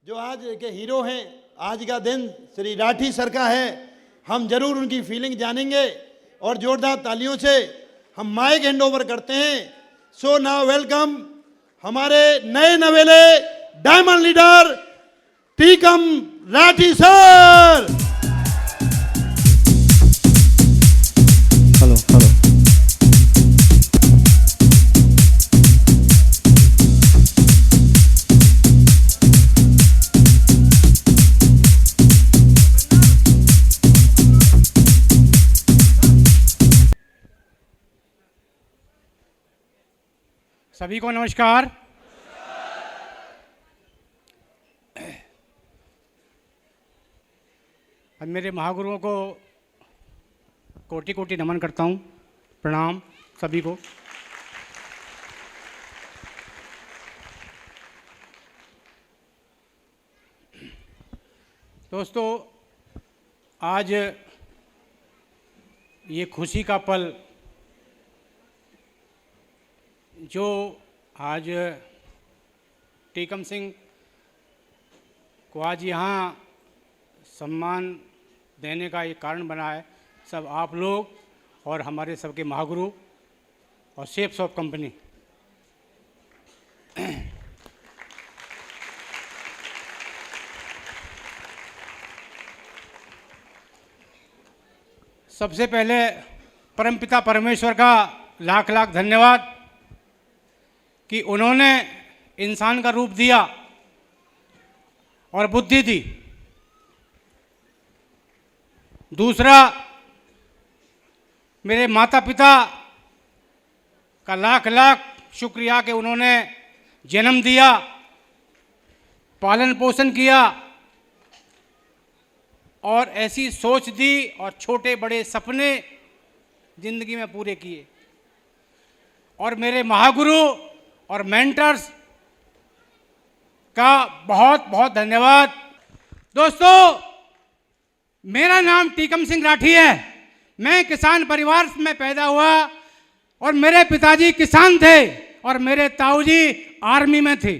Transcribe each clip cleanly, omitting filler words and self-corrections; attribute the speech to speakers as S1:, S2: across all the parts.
S1: जो आज के हीरो हैं, आज का दिन श्री राठी सर का है। हम जरूर उनकी फीलिंग जानेंगे और जोरदार तालियों से हम माइक हैंड ओवर करते हैं। सो नाउ वेलकम हमारे नए नवेले diamond leader Tikam Rathi sir.
S2: Hello hello.
S3: सभी को नमस्कार। अब मेरे महागुरुओं को कोटि कोटि नमन करता हूँ, प्रणाम सभी को। दोस्तों, आज ये खुशी का पल जो आज टीकम सिंह को आज यहाँ सम्मान देने का ये कारण बना है, सब आप लोग और हमारे सबके महागुरु और शेप्स ऑफ कंपनी। सबसे पहले परमपिता परमेश्वर का लाख लाख धन्यवाद कि उन्होंने इंसान का रूप दिया और बुद्धि दी। दूसरा, मेरे माता पिता का लाख लाख शुक्रिया कि उन्होंने जन्म दिया, पालन पोषण किया और ऐसी सोच दी और छोटे बड़े सपने जिंदगी में पूरे किए। और मेरे महागुरु और मेंटर्स का बहुत बहुत धन्यवाद। दोस्तों, मेरा नाम टीकम सिंह राठी है। मैं किसान परिवार में पैदा हुआ और मेरे पिताजी किसान थे और मेरे ताऊजी आर्मी में थे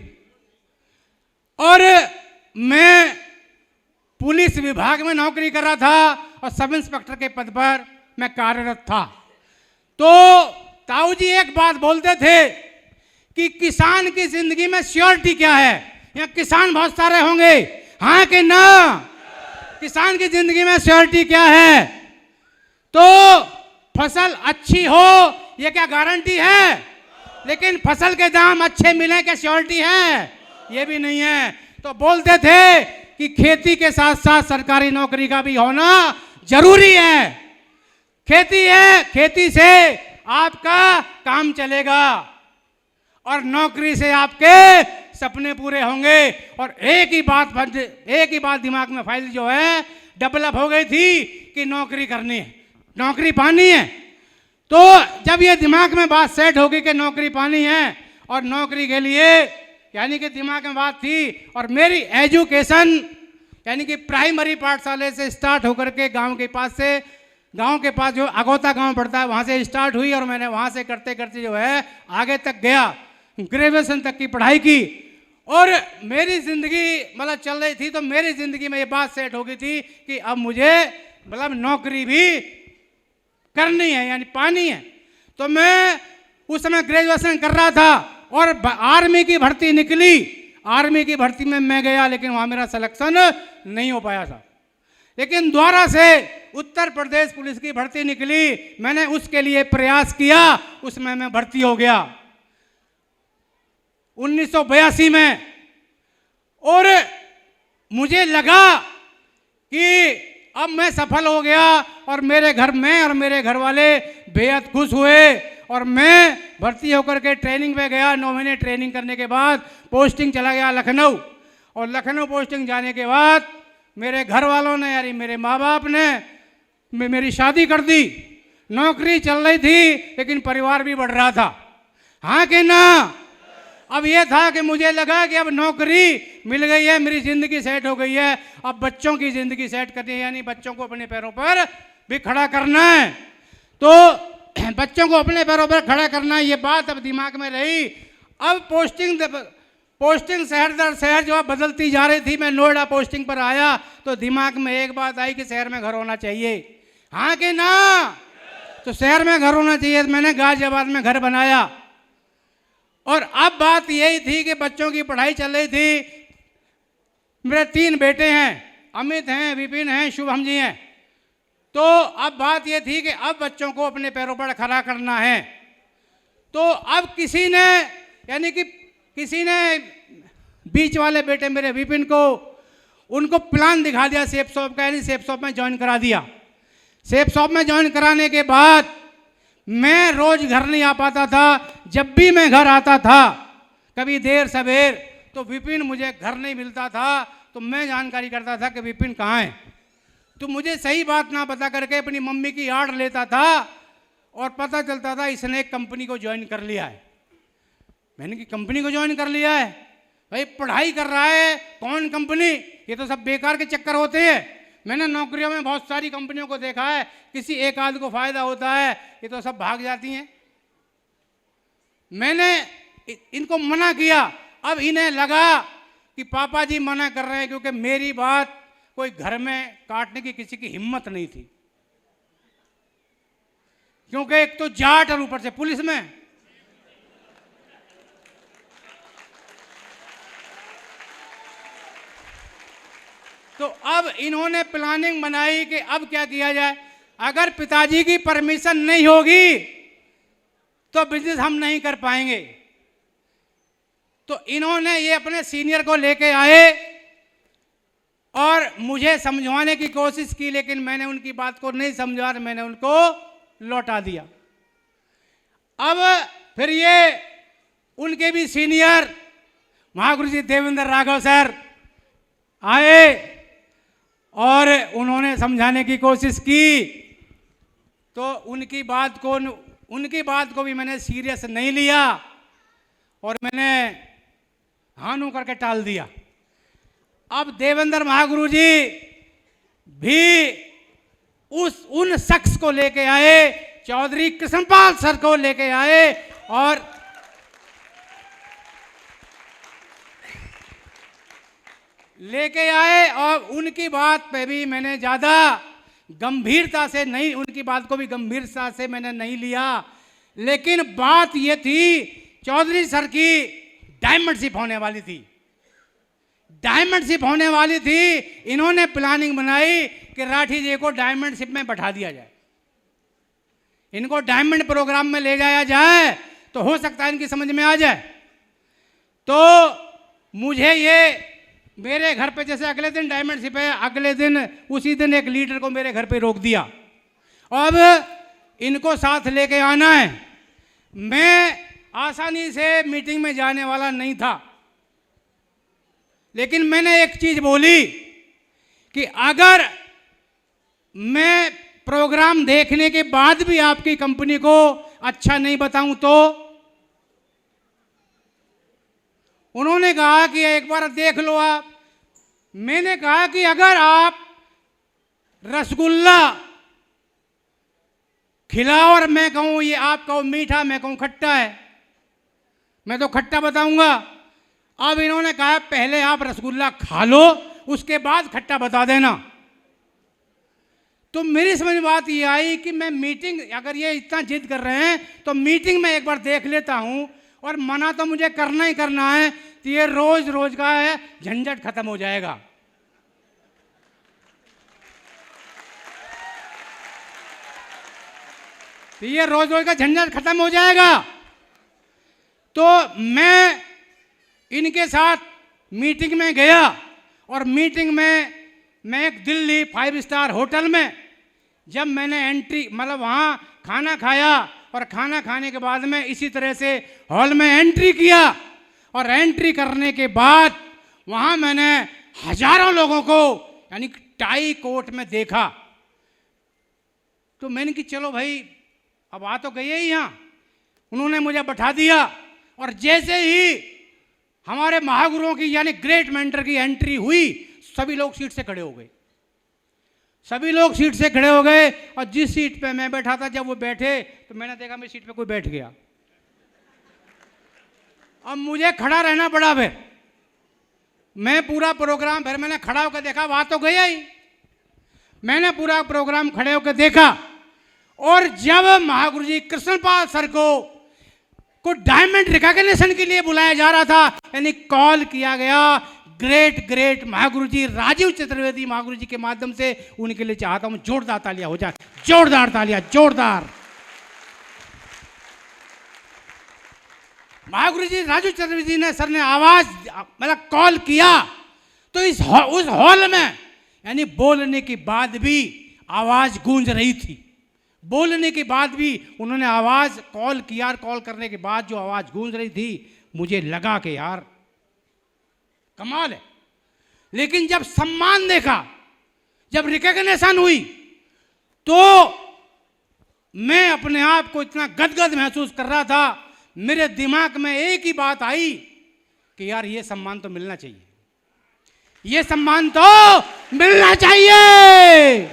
S3: और मैं पुलिस विभाग में नौकरी कर रहा था और सब इंस्पेक्टर के पद पर मैं कार्यरत था। तो ताऊजी एक बात बोलते थे कि किसान की जिंदगी में श्योरिटी क्या है। यहाँ किसान बहुत सारे होंगे, हाँ कि ना? किसान की जिंदगी में श्योरिटी क्या है? तो फसल अच्छी हो ये क्या गारंटी है? लेकिन फसल के दाम अच्छे मिले क्या श्योरिटी है? ये भी नहीं है। तो बोलते थे कि खेती के साथ साथ सरकारी नौकरी का भी होना जरूरी है। खेती है, खेती से आपका काम चलेगा और नौकरी से आपके सपने पूरे होंगे। और एक ही बात दिमाग में फाइल जो है डेवलप हो गई थी कि नौकरी करनी है, नौकरी पानी है। तो जब ये दिमाग में बात सेट हो गई कि नौकरी पानी है और नौकरी के लिए यानी कि दिमाग में बात थी और मेरी एजुकेशन यानी कि प्राइमरी पाठशाले से स्टार्ट होकर के गांव के पास जो अगोता गांव पड़ता है वहाँ से स्टार्ट हुई और मैंने वहाँ से करते करते जो है आगे तक गया, ग्रेजुएशन तक की पढ़ाई की। और मेरी ज़िंदगी मतलब चल रही थी तो मेरी ज़िंदगी में ये बात सेट हो गई थी कि अब मुझे मतलब नौकरी भी करनी है यानी पानी है। तो मैं उस समय ग्रेजुएशन कर रहा था और आर्मी की भर्ती निकली। आर्मी की भर्ती में मैं गया लेकिन वहाँ मेरा सिलेक्शन नहीं हो पाया था। लेकिन दोबारा से उत्तर प्रदेश पुलिस की भर्ती निकली, मैंने उसके लिए प्रयास किया, उसमें मैं भर्ती हो गया 1982 में। और मुझे लगा कि अब मैं सफल हो गया और मेरे घर में और मेरे घर वाले बेहद खुश हुए और मैं भर्ती होकर के ट्रेनिंग पे गया। 9 महीने ट्रेनिंग करने के बाद पोस्टिंग चला गया लखनऊ और लखनऊ पोस्टिंग जाने के बाद मेरे घर वालों ने यानी मेरे माँ बाप ने मेरी शादी कर दी। नौकरी चल रही थी लेकिन परिवार भी बढ़ रहा था, हाँ कि ना? अब ये था कि मुझे लगा कि अब नौकरी मिल गई है, मेरी ज़िंदगी सेट हो गई है, अब बच्चों की ज़िंदगी सेट करनी है यानी बच्चों को अपने पैरों पर भी खड़ा करना है। तो बच्चों को अपने पैरों पर खड़ा करना, ये बात अब दिमाग में रही। अब पोस्टिंग पोस्टिंग शहर दर शहर जो है बदलती जा रही थी। मैं नोएडा पोस्टिंग पर आया तो दिमाग में एक बात आई कि शहर में घर होना चाहिए। हाँ कि ना? तो शहर में घर होना चाहिए। मैंने गाजियाबाद में घर बनाया। और अब बात यही थी कि बच्चों की पढ़ाई चल रही थी। मेरे 3 बेटे हैं, अमित हैं, विपिन हैं, शुभम जी हैं। तो अब बात ये थी कि अब बच्चों को अपने पैरों पर खड़ा करना है। तो अब किसी ने, यानी कि किसी ने बीच वाले बेटे मेरे विपिन को, उनको प्लान दिखा दिया सेप शॉप का, यानी सेप शॉप में ज्वाइन करा दिया। सेप शॉप में ज्वाइन कराने के बाद मैं रोज घर नहीं आ पाता था। जब भी मैं घर आता था, कभी देर सवेर, तो विपिन मुझे घर नहीं मिलता था। तो मैं जानकारी करता था कि विपिन कहाँ है। तो मुझे सही बात ना पता करके अपनी मम्मी की आड़ लेता था और पता चलता था इसने एक कंपनी को ज्वाइन कर लिया है। मैंने कि कंपनी को ज्वाइन कर लिया है? भाई पढ़ाई कर रहा है, कौन कंपनी? ये तो सब बेकार के चक्कर होते हैं। मैंने नौकरियों में बहुत सारी कंपनियों को देखा है, किसी एक आध को फायदा होता है, ये तो सब भाग जाती हैं। मैंने इनको मना किया। अब इन्हें लगा कि पापा जी मना कर रहे हैं, क्योंकि मेरी बात कोई घर में काटने की किसी की हिम्मत नहीं थी। क्योंकि एक तो जाट और ऊपर से पुलिस में। तो अब इन्होंने प्लानिंग बनाई कि अब क्या किया जाए। अगर पिताजी की परमिशन नहीं होगी तो बिजनेस हम नहीं कर पाएंगे। तो इन्होंने ये अपने सीनियर को लेके आए और मुझे समझाने की कोशिश की, लेकिन मैंने उनकी बात को नहीं समझा, मैंने उनको लौटा दिया। अब फिर ये उनके भी सीनियर महागुरु जी देवेंद्र राघव सर आए और उन्होंने समझाने की कोशिश की। तो उनकी बात को भी मैंने सीरियस नहीं लिया और मैंने हानू करके टाल दिया। अब देवेंद्र महागुरु जी भी उन शख्स को लेके आए, चौधरी कृष्णपाल सर को लेके आए और उनकी बात पे भी मैंने ज़्यादा गंभीरता से नहीं, उनकी बात को भी गंभीरता से मैंने नहीं लिया। लेकिन बात ये थी, चौधरी सर की डायमंडशिप होने वाली थी। इन्होंने प्लानिंग बनाई कि राठी जी को डायमंडशिप में बैठा दिया जाए, इनको डायमंड प्रोग्राम में ले जाया जाए, तो हो सकता है इनकी समझ में आ जाए। तो मुझे ये मेरे घर पे, जैसे अगले दिन डायमंडशिप है, अगले दिन उसी दिन एक लीडर को मेरे घर पे रोक दिया। अब इनको साथ लेके आना है। मैं आसानी से मीटिंग में जाने वाला नहीं था, लेकिन मैंने एक चीज बोली कि अगर मैं प्रोग्राम देखने के बाद भी आपकी कंपनी को अच्छा नहीं बताऊं तो। उन्होंने कहा कि एक बार देख लो आप। मैंने कहा कि अगर आप रसगुल्ला खिलाओ और मैं कहूं ये आप कहो मीठा, मैं कहूं खट्टा है, मैं तो खट्टा बताऊंगा। अब इन्होंने कहा पहले आप रसगुल्ला खा लो, उसके बाद खट्टा बता देना। तो मेरी समझ में बात ये आई कि मैं मीटिंग, अगर ये इतना जिद कर रहे हैं तो मीटिंग में एक बार देख लेता हूं, और मना तो मुझे करना ही करना है। तो ये रोज रोज का है झंझट खत्म हो जाएगा। तो ये रोज रोज का झंझट खत्म हो जाएगा। तो मैं इनके साथ मीटिंग में गया, और मीटिंग में मैं एक दिल्ली 5 स्टार होटल में, जब मैंने एंट्री, मतलब वहाँ खाना खाया, और खाना खाने के बाद में इसी तरह से हॉल में एंट्री किया, और एंट्री करने के बाद वहाँ मैंने हजारों लोगों को यानी टाई कोट में देखा। तो मैंने कि चलो भाई अब आ तो गए ही यहाँ। उन्होंने मुझे बैठा दिया, और जैसे ही हमारे महागुरुओं की यानी ग्रेट मेंटर की एंट्री हुई, सभी लोग सीट से खड़े हो गए। और जिस सीट पे मैं बैठा था, जब वो बैठे तो मैंने देखा मेरी सीट पे कोई बैठ गया। अब मुझे खड़ा रहना पड़ा। फिर मैं पूरा प्रोग्राम फिर मैंने खड़ा होकर देखा, वहां तो गया ही। मैंने पूरा प्रोग्राम खड़े होकर देखा, और जब महागुरु जी कृष्णपाल सर को डायमंड रिकॉग्निशन के लिए बुलाया जा रहा था, यानी कॉल किया गया, ग्रेट महागुरु जी राजीव चतुर्वेदी महागुरु जी के माध्यम से, उनके लिए चाहता हूं जोरदार तालियां हो जाए, जोरदार तालियां, जोरदार। महागुरु जी राजीव चतुर्वेदी जी ने, सर ने आवाज मतलब कॉल किया, तो उस हॉल में यानी बोलने के बाद भी आवाज गूंज रही थी। बोलने के बाद भी उन्होंने आवाज कॉल किया, और कॉल करने के बाद जो आवाज गूंज रही थी, मुझे लगा कि यार कमाल है। लेकिन जब सम्मान देखा, जब रिकॉग्निशन हुई, तो मैं अपने आप को इतना गदगद महसूस कर रहा था, मेरे दिमाग में एक ही बात आई कि यार ये सम्मान तो मिलना चाहिए, ये सम्मान तो मिलना चाहिए।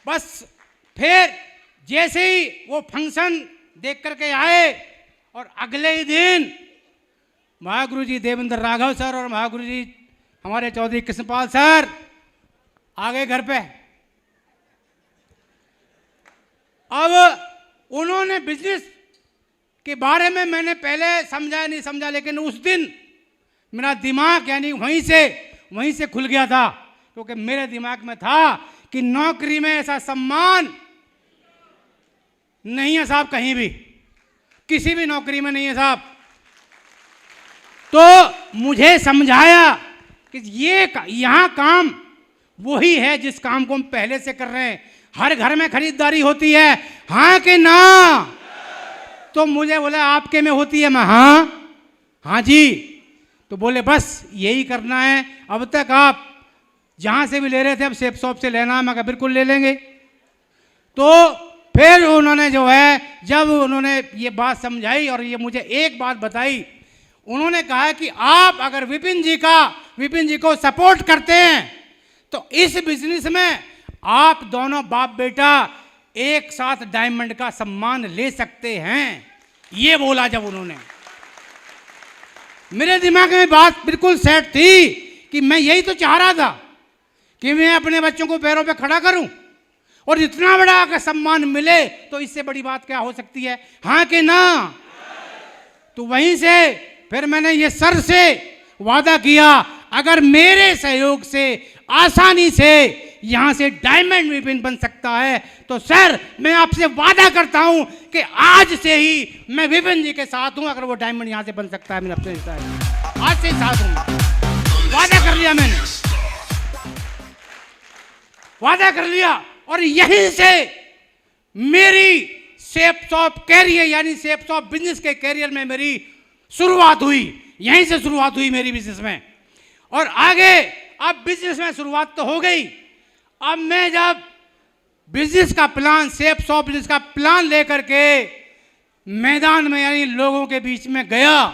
S3: बस फिर जैसे ही वो फंक्शन देख करके आए, और अगले ही दिन महागुरु जी देवेंद्र राघव सर और महागुरु जी हमारे चौधरी कृष्णपाल सर आ गए घर पे। अब उन्होंने बिजनेस के बारे में मैंने पहले समझा नहीं समझा, लेकिन उस दिन मेरा दिमाग यानी वहीं से खुल गया था, क्योंकि मेरे दिमाग में था कि नौकरी में ऐसा सम्मान नहीं है साहब, कहीं भी, किसी भी नौकरी में नहीं है साहब। तो मुझे समझाया कि ये यहां काम वही है जिस काम को हम पहले से कर रहे हैं। हर घर में खरीदारी होती है, हाँ कि ना? तो मुझे बोला आपके में होती है, मैं हाँ जी। तो बोले बस यही करना है, अब तक आप जहां से भी ले रहे थे अब सेफ शॉप से लेना है। मैं कहा बिल्कुल ले लेंगे। तो फिर उन्होंने जो है, जब उन्होंने ये बात समझाई और ये मुझे एक बात बताई, उन्होंने कहा कि आप अगर विपिन जी को सपोर्ट करते हैं तो इस बिजनेस में आप दोनों बाप बेटा एक साथ डायमंड का सम्मान ले सकते हैं। ये बोला जब उन्होंने, मेरे दिमाग में बात बिल्कुल सेट थी कि मैं यही तो चाह रहा था कि मैं अपने बच्चों को पैरों पे खड़ा करूं, और इतना बड़ा अगर सम्मान मिले तो इससे बड़ी बात क्या हो सकती है, हाँ कि ना? तो वहीं से फिर मैंने ये सर से वादा किया, अगर मेरे सहयोग से आसानी से यहां से डायमंड विपिन बन सकता है तो सर मैं आपसे वादा करता हूं कि आज से ही मैं विपिन जी के साथ हूं। अगर वो डायमंड यहां से बन सकता है, मैं आपसे आज से ही साथ हूं। वादा कर लिया मैंने, वादा कर लिया। और यहीं से मेरी सेफ शॉप कैरियर यानी सेफ शॉप बिजनेस के कैरियर में मेरी शुरुआत हुई, यहीं से शुरुआत हुई मेरी बिजनेस में। और आगे अब बिजनेस में शुरुआत तो हो गई, अब मैं जब बिजनेस का प्लान, सेफ शॉप बिजनेस का प्लान लेकर के मैदान में यानी लोगों के बीच में गया,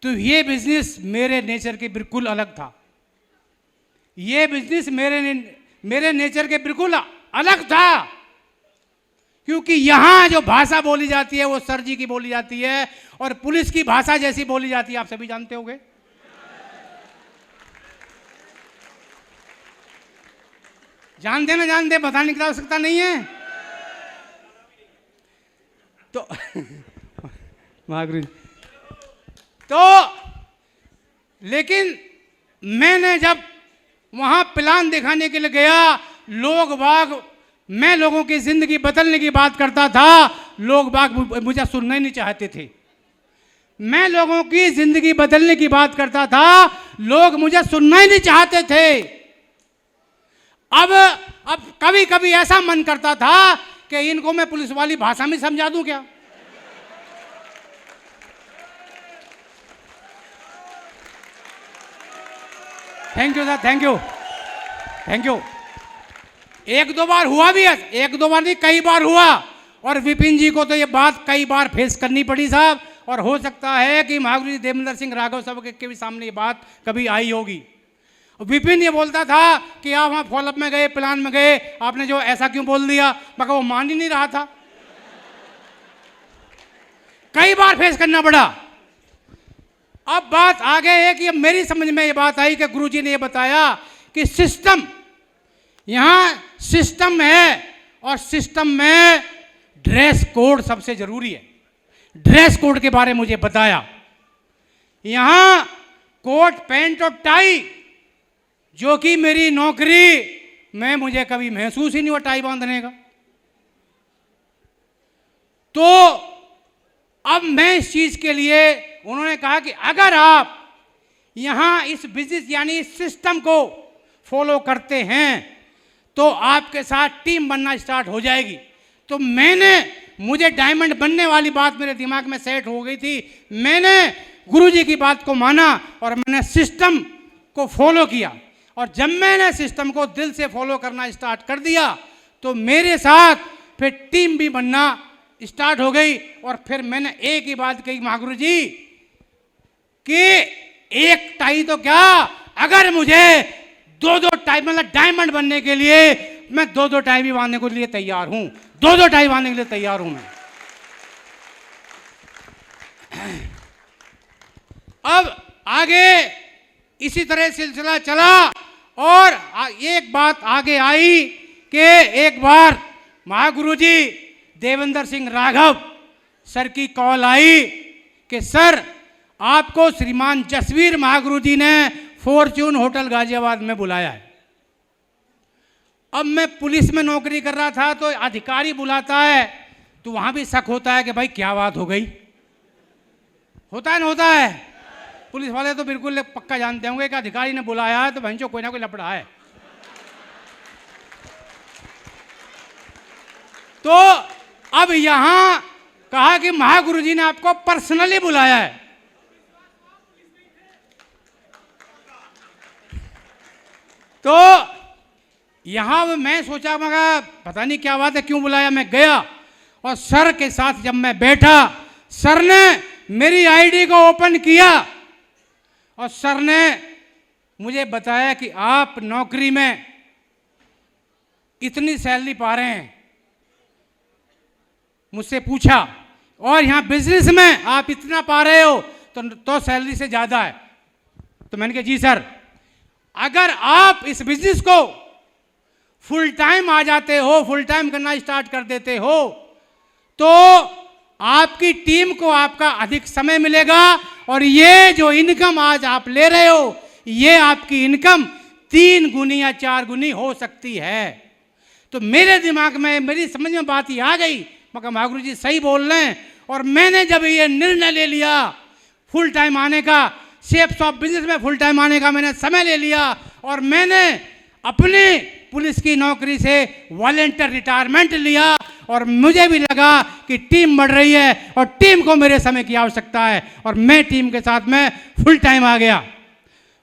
S3: तो ये बिजनेस मेरे नेचर के बिल्कुल अलग था। ये बिजनेस मेरे नेचर के बिल्कुल अलग था, क्योंकि यहां जो भाषा बोली जाती है वो सर जी की बोली जाती है, और पुलिस की भाषा जैसी बोली जाती है, आप सभी जानते होंगे। जानते ना जानते, बताने की आवश्यकता नहीं है। तो महागुरु जी, तो लेकिन मैंने जब वहां प्लान दिखाने के लिए गया, मैं लोगों की जिंदगी बदलने की बात करता था, लोग बाग मुझे सुनना ही नहीं चाहते थे। मैं लोगों की जिंदगी बदलने की बात करता था, लोग मुझे सुनना ही नहीं चाहते थे। अब कभी कभी ऐसा मन करता था कि इनको मैं पुलिस वाली भाषा में समझा दूं क्या। Thank you sir, thank you. एक दो बार हुआ भी है, एक दो बार नहीं कई बार हुआ, और विपिन जी को तो ये बात कई बार फेस करनी पड़ी साहब। और हो सकता है कि महागुरु जी देवेंद्र सिंह राघव साहब के भी सामने ये बात कभी आई होगी। विपिन ये बोलता था कि आप वहाँ फॉलोअप में गए, प्लान में गए, आपने जो ऐसा क्यों बोल दिया, मगर वो मान ही नहीं रहा था। कई बार फेस करना पड़ा। अब बात आगे है कि अब मेरी समझ में ये बात आई कि गुरुजी ने ये बताया कि सिस्टम, यहाँ सिस्टम है और सिस्टम में ड्रेस कोड सबसे जरूरी है। ड्रेस कोड के बारे में मुझे बताया, यहाँ कोट पैंट और टाई, जो कि मेरी नौकरी में मुझे कभी महसूस ही नहीं हुआ टाई बांधने का। तो अब मैं इस चीज के लिए, उन्होंने कहा कि अगर आप यहां इस बिजनेस यानी इस सिस्टम को फॉलो करते हैं तो आपके साथ टीम बनना स्टार्ट हो जाएगी। तो मुझे डायमंड बनने वाली बात मेरे दिमाग में सेट हो गई थी। मैंने गुरुजी की बात को माना और मैंने सिस्टम को फॉलो किया। और जब मैंने सिस्टम को दिल से फॉलो करना स्टार्ट कर दिया तो मेरे साथ फिर टीम भी बनना स्टार्ट हो गई। और फिर मैंने एक ही बात कही महागुरु जी कि एक टाई तो क्या, अगर मुझे दो टाई मतलब डायमंड बनने के लिए मैं दो टाई भी बांधने के लिए तैयार हूं, दो टाई बांधने के लिए तैयार हूं मैं। अब आगे इसी तरह सिलसिला चला और एक बात आगे आई कि एक बार महागुरु जी देवेंद्र सिंह राघव सर की कॉल आई कि सर आपको श्रीमान जसवीर महागुरु जी ने फॉर्च्यून होटल गाजियाबाद में बुलाया है। अब मैं पुलिस में नौकरी कर रहा था तो अधिकारी बुलाता है तो वहां भी शक होता है कि भाई क्या बात हो गई, होता है ना, होता है। पुलिस वाले तो बिल्कुल पक्का जानते होंगे कि अधिकारी ने बुलाया है तो भैंचो कोई ना कोई लफड़ा है। तो अब यहां कहा कि महागुरु जी ने आपको पर्सनली बुलाया है। तो यहां मैं सोचा मगर पता नहीं क्या बात है, क्यों बुलाया। मैं गया और सर के साथ जब मैं बैठा, सर ने मेरी आईडी को ओपन किया और सर ने मुझे बताया कि आप नौकरी में इतनी सैलरी पा रहे हैं। मुझसे पूछा और यहाँ बिजनेस में आप इतना पा रहे हो तो सैलरी से ज्यादा है। तो मैंने कहा जी सर, अगर आप इस बिजनेस को फुल टाइम आ जाते हो, फुल टाइम करना स्टार्ट कर देते हो तो आपकी टीम को आपका अधिक समय मिलेगा और ये जो इनकम आज आप ले रहे हो ये आपकी इनकम 3 गुनी या 4 गुनी हो सकती है। तो मेरे दिमाग में, मेरी समझ में बात ही आ गई। मगर महागुरु जी सही बोल रहे हैं। और मैंने जब ये निर्णय ले लिया फुल टाइम आने का, शेप्स ऑफ बिजनेस में फुल टाइम आने का मैंने समय ले लिया और मैंने अपनी पुलिस की नौकरी से वॉलंटियर रिटायरमेंट लिया और मुझे भी लगा कि टीम बढ़ रही है और टीम को मेरे समय की आवश्यकता है और मैं टीम के साथ में फुल टाइम आ गया।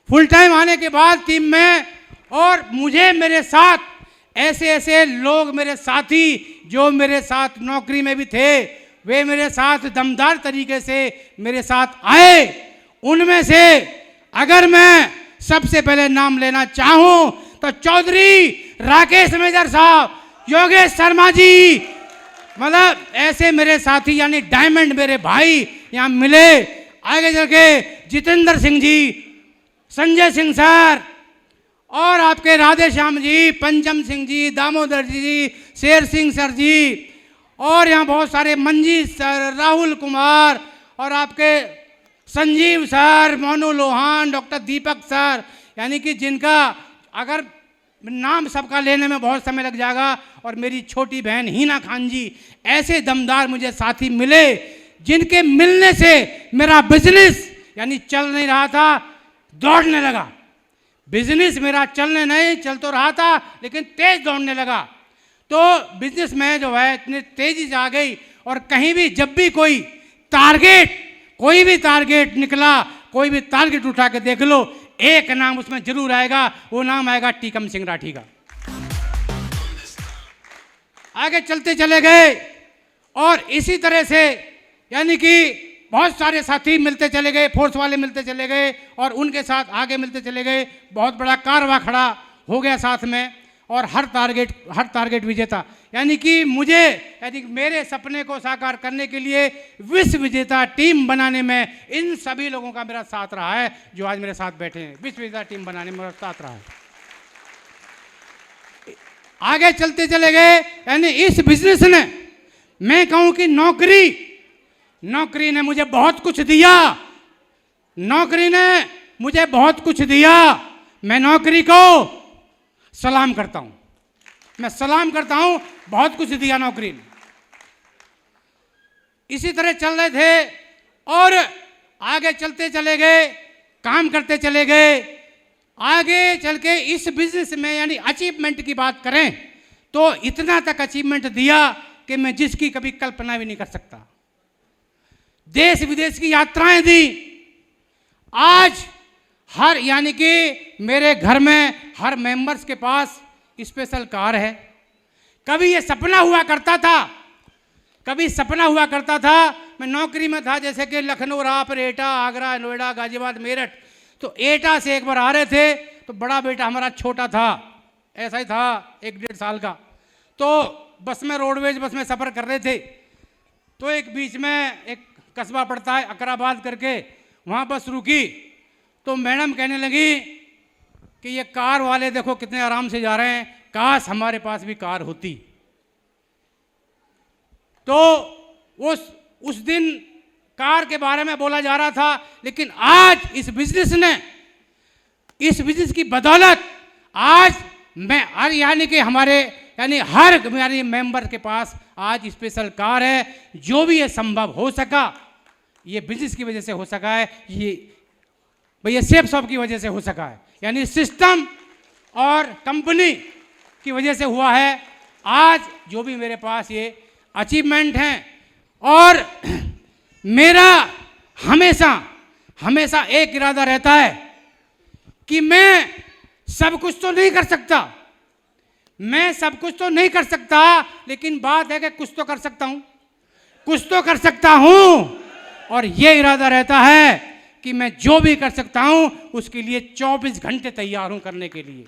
S3: फुल टाइम आने के बाद टीम में, और मुझे मेरे साथ ऐसे लोग, मेरे साथी जो मेरे साथ नौकरी में भी थे, वे मेरे साथ दमदार तरीके से मेरे साथ आए। उनमें से अगर मैं सबसे पहले नाम लेना चाहूं तो चौधरी राकेश मेजर साहब, योगेश शर्मा जी, मतलब ऐसे मेरे साथी यानी डायमंड मेरे भाई यहाँ मिले। आगे चल के जितेंद्र सिंह जी, संजय सिंह सर और आपके राधे श्याम जी, पंचम सिंह जी, दामोदर जी, शेर सिंह सर जी और यहाँ बहुत सारे मंजीत सर, राहुल कुमार और आपके संजीव सर, मोनू लोहान, डॉक्टर दीपक सर, यानी कि जिनका अगर नाम सबका लेने में बहुत समय लग जाएगा, और मेरी छोटी बहन हीना खान जी, ऐसे दमदार मुझे साथी मिले जिनके मिलने से मेरा बिजनेस यानी चल नहीं रहा था, दौड़ने लगा। बिजनेस मेरा चलने नहीं, चल तो रहा था लेकिन तेज दौड़ने लगा। तो बिजनेस में जो है इतनी तेजी से आ गई और कहीं भी जब भी कोई भी टारगेट निकला, कोई भी टारगेट उठा के देख लो, एक नाम उसमें जरूर आएगा, वो नाम आएगा टीकम सिंह राठी का। आगे चलते चले गए और इसी तरह से यानी कि बहुत सारे साथी मिलते चले गए, फोर्स वाले मिलते चले गए और उनके साथ आगे मिलते चले गए। बहुत बड़ा कारवां खड़ा हो गया साथ में और हर टारगेट विजेता, यानी कि मुझे, यानी मेरे सपने को साकार करने के लिए विश्व विजेता टीम बनाने में इन सभी लोगों का मेरा साथ रहा है जो आज मेरे साथ बैठे हैं। विश्व विजेता टीम बनाने में मेरा साथ रहा है। आगे चलते चले गए, यानी इस बिजनेस ने, मैं कहूं कि नौकरी ने मुझे बहुत कुछ दिया। नौकरी ने मुझे बहुत कुछ दिया। मैं नौकरी को सलाम करता हूं, मैं सलाम करता हूं, बहुत कुछ दिया नौकरी ने। इसी तरह चल रहे थे और आगे चलते चले गए, काम करते चले गए। आगे चल के इस बिजनेस में यानी अचीवमेंट की बात करें तो इतना तक अचीवमेंट दिया कि मैं जिसकी कभी कल्पना भी नहीं कर सकता। देश विदेश की यात्राएं दी। आज हर, यानी कि मेरे घर में हर मेंबर्स के पास स्पेशल कार है। कभी ये सपना हुआ करता था, मैं नौकरी में था, जैसे कि लखनऊ, रायपुर, एटा, आगरा, नोएडा, गाजियाबाद, मेरठ, तो एटा से एक बार आ रहे थे तो बड़ा बेटा हमारा छोटा था, ऐसा ही था 1-1.5 साल का, तो बस में, रोडवेज बस में सफ़र कर रहे थे। तो एक बीच में एक कस्बा पड़ता है अकराबाद करके, वहाँ बस रुकी तो मैडम कहने लगी कि ये कार वाले देखो कितने आराम से जा रहे हैं, काश हमारे पास भी कार होती। तो उस दिन कार के बारे में बोला जा रहा था, लेकिन आज इस बिजनेस की बदौलत आज मैं यानी कि हमारे यानी मेंबर के पास आज स्पेशल कार है। जो भी ये संभव हो सका, ये बिजनेस की वजह से हो सका है, ये भैया सेफ शॉप की वजह से हो सका है, यानी सिस्टम और कंपनी की वजह से हुआ है। आज जो भी मेरे पास ये अचीवमेंट हैं, और मेरा हमेशा एक इरादा रहता है कि मैं सब कुछ तो नहीं कर सकता, लेकिन बात है कि कुछ तो कर सकता हूं, और ये इरादा रहता है कि मैं जो भी कर सकता हूं उसके लिए 24 घंटे तैयार हूं करने के लिए,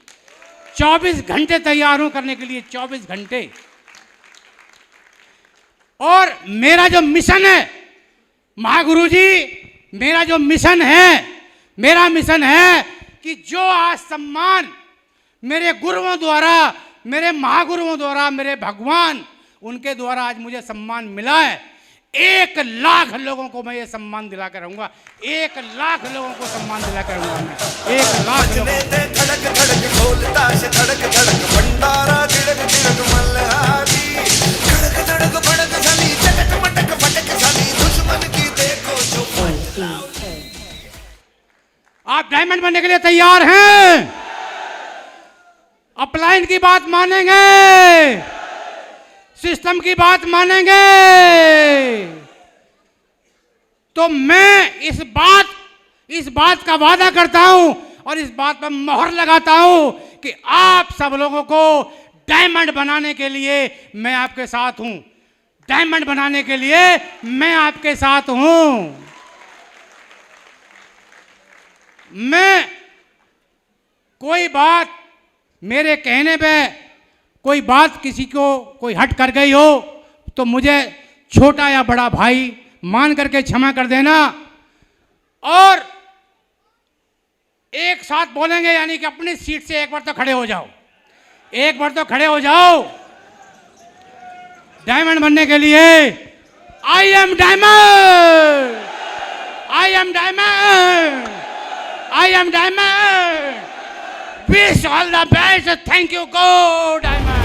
S3: 24 घंटे तैयार हूं करने के लिए, 24 घंटे। और मेरा जो मिशन है महागुरु जी, मेरा मिशन है कि जो आज सम्मान मेरे गुरुओं द्वारा, मेरे महागुरुओं द्वारा, मेरे भगवान, उनके द्वारा आज मुझे सम्मान मिला है, 1 लाख लोगों को मैं ये सम्मान दिला कर रहूंगा। 1 लाख लोगों को सम्मान दिला कर रहूंगा मैं, 1 लाख लोगों को। आप डायमंड बनने के लिए तैयार हैं? अपलाइन की बात मानेंगे? सिस्टम की बात मानेंगे? तो मैं इस बात का वादा करता हूं और इस बात पर मोहर लगाता हूं कि आप सब लोगों को डायमंड बनाने के लिए मैं आपके साथ हूं। डायमंड बनाने के लिए मैं आपके साथ हूं। मैं कोई बात मेरे कहने पे कोई बात किसी को कोई हट कर गई हो तो मुझे छोटा या बड़ा भाई मान करके क्षमा कर देना। और एक साथ बोलेंगे, यानी कि अपनी सीट से एक बार तो खड़े हो जाओ, एक बार तो खड़े हो जाओ डायमंड बनने के लिए। I am diamond, I am diamond, I am diamond. Wish all the best. Thank you. Go Diamond.